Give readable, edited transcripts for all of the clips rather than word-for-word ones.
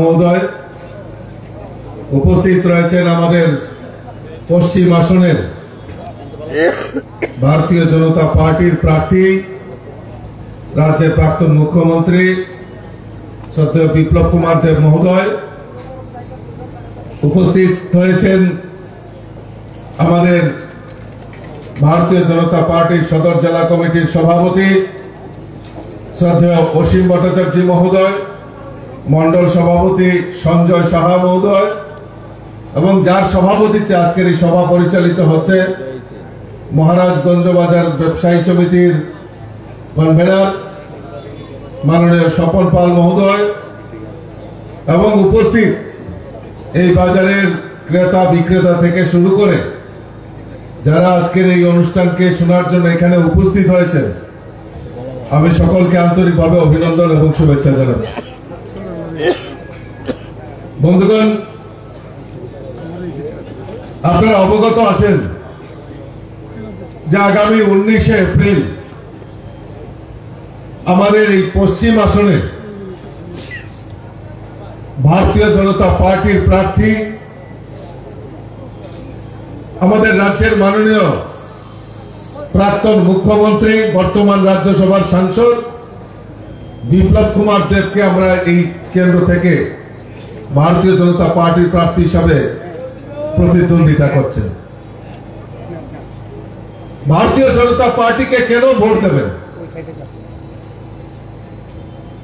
মহোদয়, উপস্থিত রয়েছেন আমাদের পশ্চিম আসনের ভারতীয় জনতা পার্টির প্রার্থী, রাজ্যের প্রাক্তন মুখ্যমন্ত্রী শ্রদ্ধেয় বিপ্লব কুমার দেব মহোদয়, উপস্থিত হয়েছেন আমাদের ভারতীয় জনতা পার্টির সদর জেলা কমিটির সভাপতি শ্রদ্ধেয় অসীম ভট্টাচার্য মহোদয়, মন্ডল সভাপতি সঞ্জয় সাহা মহোদয় এবং যার সভাপতিত্বে আজকের এই সভা পরিচালিত হচ্ছে মহারাজগঞ্জ বাজার ব্যবসায়ী সমিতির কনভেনর মাননীয় স্বপন পাল মহোদয় এবং উপস্থিত এই বাজারের ক্রেতা বিক্রেতা থেকে শুরু করে যারা আজকের এই অনুষ্ঠানকে শোনার জন্য এখানে উপস্থিত হয়েছেন, আমি সকলকে আন্তরিকভাবে অভিনন্দন এবং শুভেচ্ছা জানাচ্ছি। বন্ধুগণ, আপনারা অবগত আছেন যে আগামী 19শে এপ্রিল আমাদের এই পশ্চিম আসনে ভারতীয় জনতা পার্টির প্রার্থী, আমাদের রাজ্যের মাননীয় প্রাক্তন মুখ্যমন্ত্রী, বর্তমান রাজ্যসভার সাংসদ বিপ্লব কুমার দেবকে আমরা এই কেন্দ্র থেকে ভারতীয় জনতা পার্টির প্রার্থী হিসাবে প্রতিদ্বন্দ্বিতা করছেন। ভারতীয় জনতা পার্টিকে কেন ভোট দেবেন,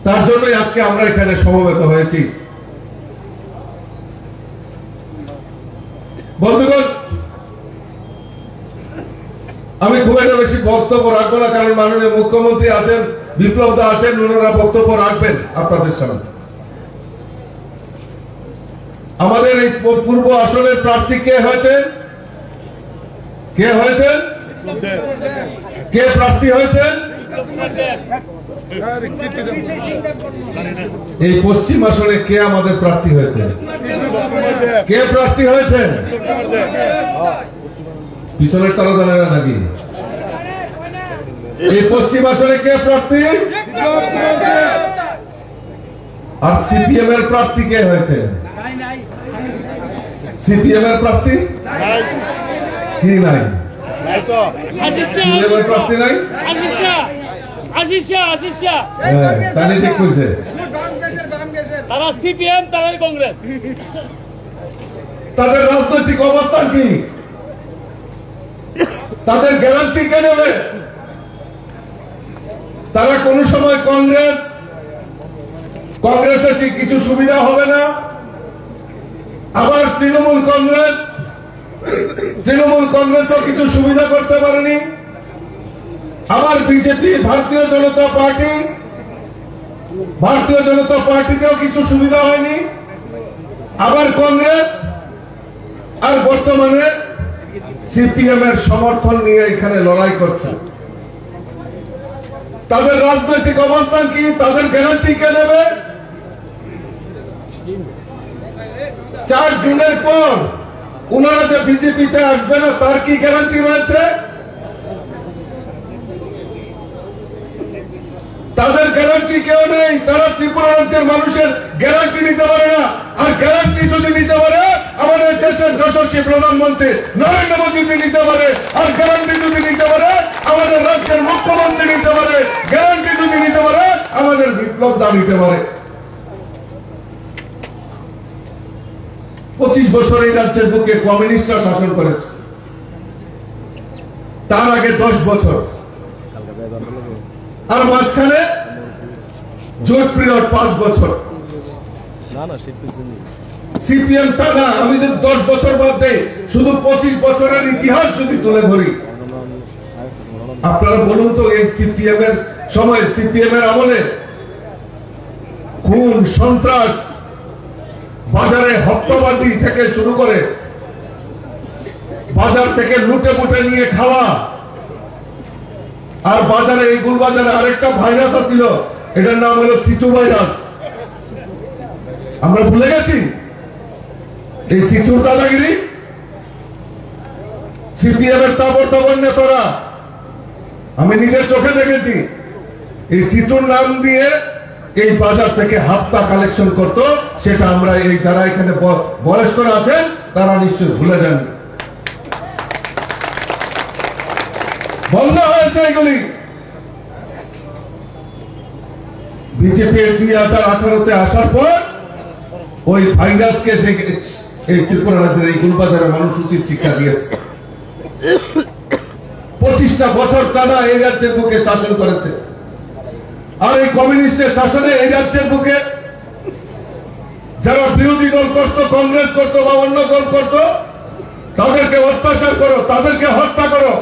তার জন্যই আজকে আমরা এখানে সমবেত হয়েছি। বন্ধুগণ, আমি খুব একটা বেশি বক্তব্য রাখবো না, কারণ মাননীয় মুখ্যমন্ত্রী আছেন, বিপ্লব দা আছেন, ওনারা বক্তব্য রাখবেন আপনাদের সামনে। আমাদের এই পূর্ব আসনের প্রার্থী কে হয়েছেন? কে হয়েছেন? কে প্রার্থী হয়েছেন? এই পশ্চিম আসনে কে আমাদের প্রার্থী হয়েছে? কে প্রার্থী হয়েছেন? পিছনের তারা জানে না নাকি? এই পশ্চিম আসনে কে প্রার্থী? আর সিপিএম এর প্রার্থী কে হয়েছে? সিপিএম এর প্রার্থী কি নাই? প্রার্থী নাই? তাহলে ঠিক কইছে, তারা সিপিএম, তারা কংগ্রেস। তাদের রাজনৈতিক অবস্থান কি? তাদের গ্যারান্টি কে নেবে? তারা কোন সময় কংগ্রেসের কিছু সুবিধা হবে না, আবার তৃণমূল কংগ্রেসও কিছু সুবিধা করতে পারেনি, আবার বিজেপি ভারতীয় জনতা পার্টিতেও কিছু সুবিধা হয়নি, আবার কংগ্রেস আর বর্তমানে সিপিএম এর সমর্থন নিয়ে এখানে লড়াই করছে। তাদের রাজনৈতিক অবস্থান কি? তাদের গ্যারান্টি কে নেবে? 4 জুনের পর ওনারা যে বিজেপিতে আসবে না, তার কি গ্যারান্টি রয়েছে? তাদের গ্যারান্টি কেউ নেই। তারা ত্রিপুরা রাজ্যের মানুষের গ্যারান্টি নিতে পারে না। আর গ্যারান্টি যদি নিতে পারে আমাদের দেশের যশস্বী প্রধানমন্ত্রী নরেন্দ্র মোদী নিতে পারে, আর গ্যারান্টি যদি নিতে পারে আমাদের রাজ্যের মুখ্যমন্ত্রী নিতে পারে, গ্যারান্টি যদি নিতে পারে আমাদের বিপ্লব দা নিতে পারে। 25 বছর এই রাজ্যের বুকে কমিউনিস্টরা শাসন করেছে, তার আগে 10 বছর, আর মাঝখানে জোট পিরিয়ড 5 বছর। সিপিএম টানা আমি যদি 10 বছর বাদ দেই, শুধু 25 বছরের ইতিহাস যদি তুলে ধরি, আপনারা বলুন তো এই সিপিএম এর সময়, সিপিএম এর আমলে খুন, সন্ত্রাস, বাজারে হত্যাবাজি থেকে শুরু করে বাজার থেকে লুটে পুটে নিয়ে খাওয়া, আর বাজারে এই গুলবাজারে আরেকটা ভাইরাস ছিল, এটার নাম হলো সিটু ভাইরাস। আমরা ভুলে গেছি এই সিটুর দাদাগিরি। সিপিএম এর তাবড় নেতারা, আমি নিজের চোখে দেখেছি, এই সিটুর নাম দিয়ে এই বাজার থেকে হাপ্তা কালেকশন করত, সেটা আমরা এই যারা এখানে বয়স্করা আছেন তারা নিশ্চয় ভুলে যান। বন্ধ হয়েছে এগুলি। বিজেপি 2018-তে আসার পর ওই ভাইরাসকে এই ত্রিপুরা রাজ্যের এই গুলবাজারের মানুষ উচিত শিক্ষা দিয়েছে। 25টা বছর টানা এই রাজ্যের বুকে শাসন করেছে। আর এই কমিউনিস্টের শাসনে এই রাজ্যের বুকে যারা বিরোধী দল করত, কংগ্রেস করত বা অন্য দল করত, তাদেরকে অত্যাচার করো, তাদেরকে হত্যা করো,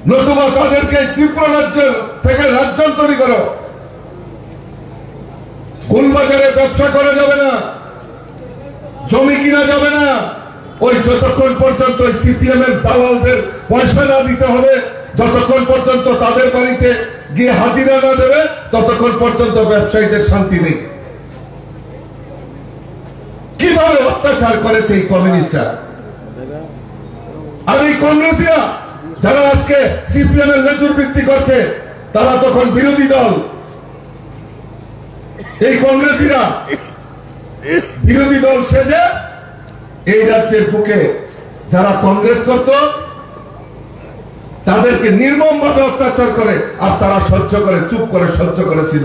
নতুবা তাদেরকে ত্রিপুরা রাজ্য থেকে রাজ্যান্তরী করো। গুলবাজারে ব্যবসা করা যাবে না, জমি কিনা যাবে না, ওই যতক্ষণ পর্যন্ত সিপিএম এর দালালদের পয়সা না দিতে হবে, যতক্ষণ পর্যন্ত তাদের বাড়িতে গিয়ে হাজিরা না দেবে, ততক্ষণ পর্যন্ত ব্যবসায়ীদের শান্তি নেই। কিভাবে অত্যাচার করেছে এই কমিউনিস্টরা আর এই কংগ্রেসীরা, যারা আজকে সিপিএম এর লেজুর বৃত্তি করছে, তারা তখন বিরোধী দল। এই কংগ্রেসীরা বিরোধী দল সেজে এই রাজ্যের বুকে যারা কংগ্রেস করত তাদেরকে নির্মম ভাবে অত্যাচার করে, আর তারা সহ্য করে, চুপ করে সহ্য করেছিল।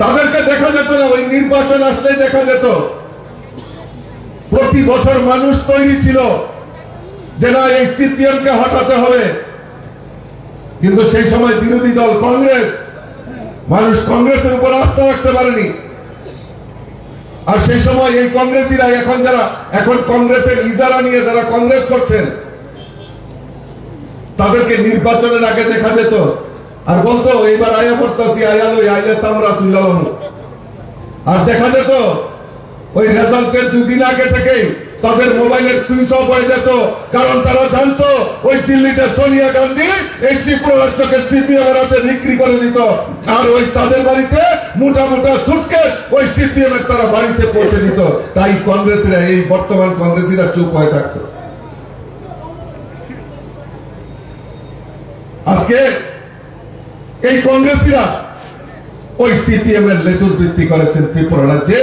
তাদেরকে দেখা যেত না, ওই নির্বাচন আসলেই দেখা যেত। প্রতি বছর মানুষ তৈরি ছিল যে না, এই সিপিএম কে হটাতে হবে, কিন্তু সেই সময় বিরোধী দল কংগ্রেস, মানুষ কংগ্রেসের উপর আস্থা রাখতে পারেনি। আর সেই সময় এই কংগ্রেসীরা এখন কংগ্রেসের ইজারা নিয়ে যারা কংগ্রেস করছেন, তাদেরকে নির্বাচনের আগে দেখা যেত আর বলতো এইবার আয়া পড়তাছি, আয়ালো আইলে সামরা সুইলাম। আর দেখা যেত ওই রেজাল্টের 2 দিন আগে থেকেই তাদের মোবাইলের সুইচ অফ হয়ে যেত, কারণ তারা জানতো ওই দিল্লিতে সোনিয়া গান্ধী এই ত্রিপুরা রাজ্যকে সিপিএম এর হাতে বিক্রি করে দিত, আর ওই তাদের বাড়িতে মোটা মোটা সুটকেস ওই সিপিএম এর তারা বাড়িতে পৌঁছে দিত। তাই কংগ্রেসীরা, এই বর্তমান কংগ্রেসীরা চুপ হয়ে থাকতো। আজকে এই কংগ্রেসীরা ওই সিপিএম এর লেজুর বৃত্তি করেছেন, ত্রিপুরা রাজ্যে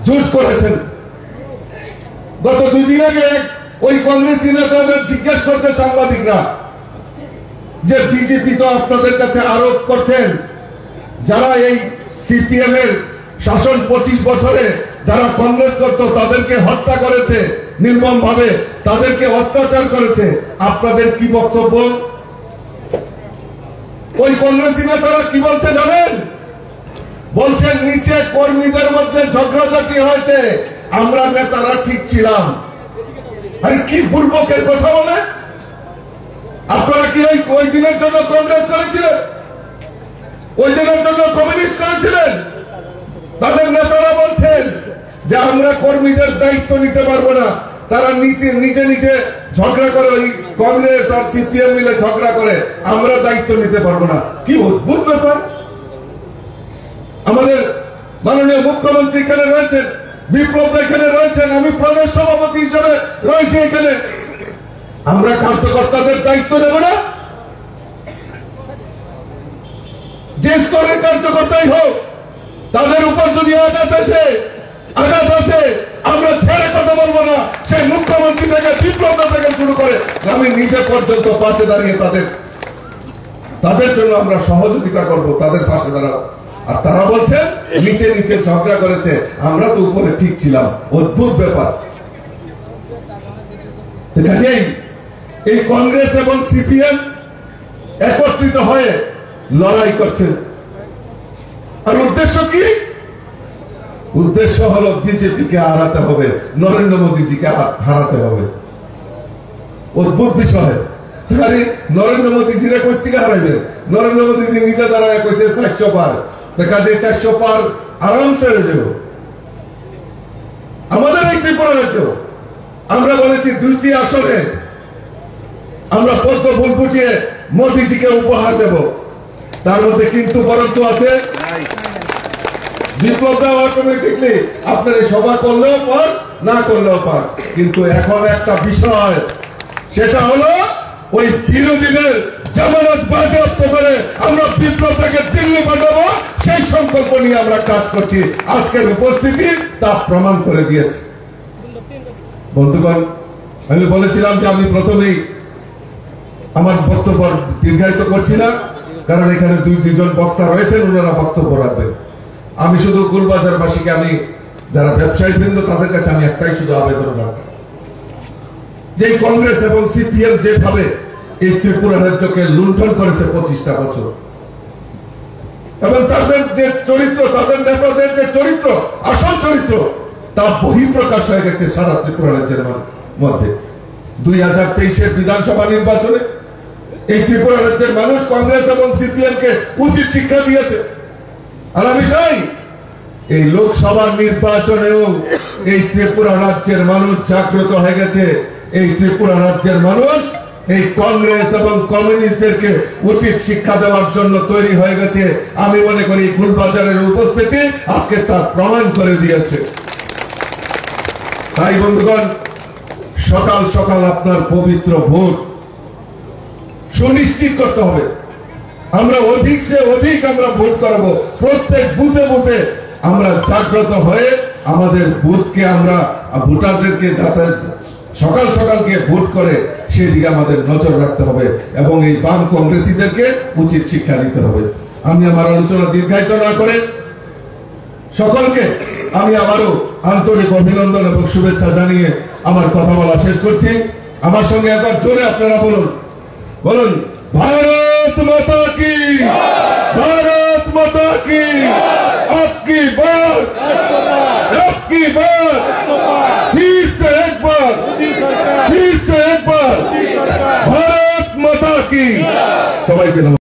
জুট করেছেন। গত 2 দিন আগে ওই কংগ্রেসী নেতাদের জিজ্ঞেস করছে সাংবাদিকরা যে বিজেপি তো আপনাদের কাছে আরোপ করছেন যারা এই সিপিএম এর শাসন 25 বছরে যারা কংগ্রেস করত তাদেরকে হত্যা করেছে নির্মম ভাবে, তাদেরকে অত্যাচার করেছে, আপনাদের কি বক্তব্য? ওই কংগ্রেসী নেতারা কি বলছে জানেন? বলছেন নিচে কর্মীদের মধ্যে ঝগড়াঝাটি হয়েছে, আমরা নেতারা ঠিক ছিলাম। আরে কি বুর্বকের কথা বলে! আপনারা কি ওই দিনের জন্য কংগ্রেস করেছিলেন? ওই দিনের জন্য কমিউনিস্ট করেছিলেন? তাদের নেতারা বলছেন যে আমরা কর্মীদের দায়িত্ব নিতে পারবো না, তারা নিজে নিজে ঝগড়া করে, ওই কংগ্রেস আর সিপিএম মিলে ঝগড়া করে, আমরা দায়িত্ব নিতে পারবো না। কি অদ্ভুত ব্যাপার! আমাদের মাননীয় মুখ্যমন্ত্রী এখানে রয়েছেন, বিপ্লব এখানে রয়েছেন, আমি প্রদেশ সভাপতি হিসেবে রয়েছি এখানে, আমরা কার্যকর্তাদের দায়িত্ব নেব না? যে স্তরের কার্যকর্তাই হোক, তাদের উপর যদি আঘাত আসে, আমরা ছেড়ে কথা বলবো না। সেই মুখ্যমন্ত্রী থেকে বিপ্লব থেকে শুরু করে আমি নিজে পর্যন্ত পাশে দাঁড়িয়ে তাদের জন্য আমরা সহযোগিতা করব, তাদের পাশে দাঁড়াবো। আর তারা বলছে নিচে নিচে ঝগড়া করেছে, আমরা তো উপরে ঠিক ছিলাম। অদ্ভুত ব্যাপার। কাজেই এই কংগ্রেস এবং সিপিএম একত্রিত হয়ে লড়াই করছেন। আর উদ্দেশ্য কি? উদ্দেশ্য হলো বিজেপিকে হারাতে হবে, নরেন্দ্র মোদীজিকে হারাতে হবে। অদ্ভুত বিষয়। নরেন্দ্র মোদীজিরা কই থেকে হারাইবেন? নরেন্দ্র মোদীজি নিজে দাঁড়ায় কইছে 400 পার, দেখা যায় 400 পার আরামসে হয়ে যাবে। আমাদের এই ত্রিপুরা রাজ্য আমরা বলেছি 2টি আসনে আমরা পদ্ম ফুল ফুটিয়ে মোদীজিকে উপহার দেব। তার মধ্যে কিন্তু পরন্তু আছে, বিপ্লব অটোমেটিকলি আপনার এই সভা করলেও পার, না করলেও পার। কিন্তু এখন একটা বিষয়, সেটা হলো ওই বিরোধীদের জামানত বাজেয়াপ্ত করে আমরা বিপ্লব থেকে দিল্লি পাঠাবো, সেই সংকল্প নিয়ে আমরা কাজ করছি। আজকের উপস্থিতি তা প্রমাণ করে দিয়েছে। বন্ধুগণ, আমি বলেছিলাম যে আমি প্রথমেই আমার বক্তব্য দীর্ঘায়িত করছি না, কারণ এখানে দুজন বক্তা রয়েছেন, ওনারা বক্তব্য রাখবেন। আমি শুধু গুলবাজারবাসীকে, আমি যারা ব্যবসায়ী বৃন্দ তাদের কাছে আমি একটাই শুধু আবেদন রাখবো, যে কংগ্রেস এবং সিপিএম যেভাবে এই ত্রিপুরা রাজ্যকে লুণ্ঠন করেছে 25টা বছর, এবং তাদের যে চরিত্র, তাদের নেতাদের যে চরিত্র, আসল চরিত্র, তা বহিঃপ্রকাশ হয়ে গেছে সারা ত্রিপুরা রাজ্যের মধ্যে। 2023-এর বিধানসভা নির্বাচনে এই ত্রিপুরা রাজ্যের মানুষ কংগ্রেস এবং সিপিএম কে উচিত শিক্ষা দিয়েছে। আর আমি চাই এই লোকসভা নির্বাচনেও এই ত্রিপুরা রাজ্যের মানুষ জাগ্রত হয়ে গেছে। এই ত্রিপুরা রাজ্যের মানুষ এই কংগ্রেস এবং কমিউনিস্টদেরকে উচিত শিক্ষা দেওয়ার জন্য তৈরি হয়ে গেছে। আমি মনে করি গুলবাজারের উপস্থিতি আজকে তা প্রমাণ করে দিয়েছে। তাই বন্ধুগণ, সকাল সকাল আপনার পবিত্র ভোট সুনিশ্চিত করতে হবে। আমরা অধিক সে অধিক আমরা ভোট করব। প্রত্যেক বুথে বুথে আমরা জাগ্রত হয়ে আমাদের বুথকে আমরা ভোটারদেরকে যাতে সকাল সকাল গিয়ে ভোট করে সেদিকে আমাদের নজর রাখতে হবে এবং এই বাম কংগ্রেসীদেরকে উচিত শিক্ষা দিতে হবে। আমি আমার আলোচনা দীর্ঘায়িত না করে সকলকে আমি আবারও আন্তরিক অভিনন্দন এবং শুভেচ্ছা জানিয়ে আমার কথা বলা শেষ করছি। আমার সঙ্গে একবার জোরে আপনারা বলুন, বলুন, ভারত মাতা কি, ভারত মাতা কি, আপকি বার, আপকি বার, फिर से एक बार, फिर से एक बार, भारत माता की। सबाई के